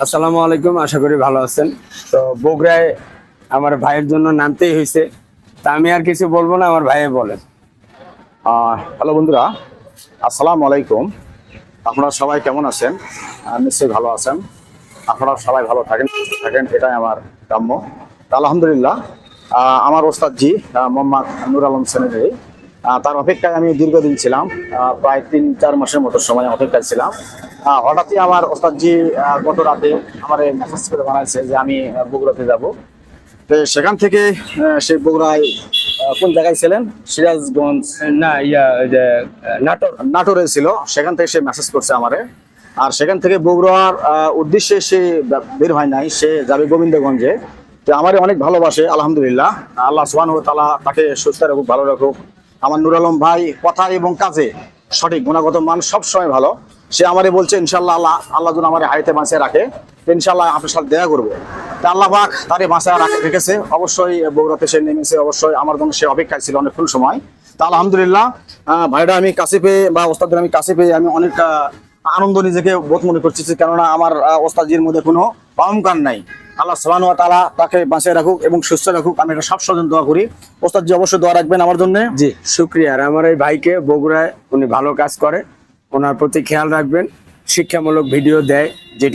আসসালামু আলাইকুম, আশা করি ভালো আছেন। তো বগুড়ায় আমার ভাইয়ের জন্য নামতেই হয়েছে, তা আমি আর কিছু বলবো না, আমার ভাইয়ে বলেন। হ্যালো বন্ধুরা, আসসালামু আলাইকুম। আপনারা সবাই কেমন আছেন? নিশ্চয়ই ভালো আছেন। আপনারা সবাই ভালো থাকেন, সুস্থ থাকেন, এটাই আমার কাম্য। তা আলহামদুলিল্লাহ, আমার ওস্তাদজি মোহাম্মদ নুর আলম সেনেগারি, তার অপেক্ষায় আমি দীর্ঘদিন ছিলাম। প্রায় 3-4 মাসের মতো সময় অপেক্ষায় ছিলাম। হঠাৎই আমার ওস্তাদজি গত রাতে আমার মেসেজ করে জানাইছে যে আমি বগুড়াতে যাব। তো সেখান থেকে সেই বগুড়ায় কোন জায়গায় ছিলেন? সিরাজগঞ্জ, না, ওই যে নাটোর। নাটোরে ছিল। সেখান থেকে সে মেসেজ করছে আমারে। আর সেখান থেকে বগুড়ার উদ্দেশ্যে সে বের হয় নাই, সে যাবে গোবিন্দগঞ্জে। তো আমারে অনেক ভালোবাসে আলহামদুলিল্লাহ। আল্লাহ সুবহানাহু ওয়া তাআলা তাকে সুস্থ রাখুক, ভালো রাখুক। আমার নুর আলম ভাই কথা এবং কাজে সঠিক, গুণগত মান সবসময় ভালো। সে আমারে বলছে ইনশাল্লাহ আল্লাহ যেন আমার হাইতে বাঁচিয়ে রাখে, ইনশাল্লাহ আপনার সাথে দেখা করবো। তা আল্লাহ পাক তারে বাঁচায় রেখেছে। অবশ্যই বগুড়াতে সে নেমেছে, অবশ্যই আমার জন্য সে অপেক্ষায় ছিল অনেকক্ষণ সময়। তা আলহামদুলিল্লাহ, ভাইটা আমি কাছে পেয়ে বা ওস্তাদের আমি কাছে পেয়ে আমি অনেক আনন্দ নিজেকে বোধ মনে করছি, কেননা আমার ওস্তাদের মধ্যে কোনো অহংকার নাই। আল্লাহ সুবহানাহু ওয়া তাআলা তাকে বাঁচিয়ে রাখুক এবং সুস্থ রাখুক, আমি এটা সবসময় দোয়া করি। ওস্তাদজি অবশ্যই দোয়া রাখবেন আমার জন্য। জি, শুক্রিয়া। আর আমার এই ভাইকে, বগুড়ায় উনি ভালো কাজ করে, ওনার প্রতি খেয়াল রাখবেন। শিক্ষামূলক ভিডিও দেয়, যেটা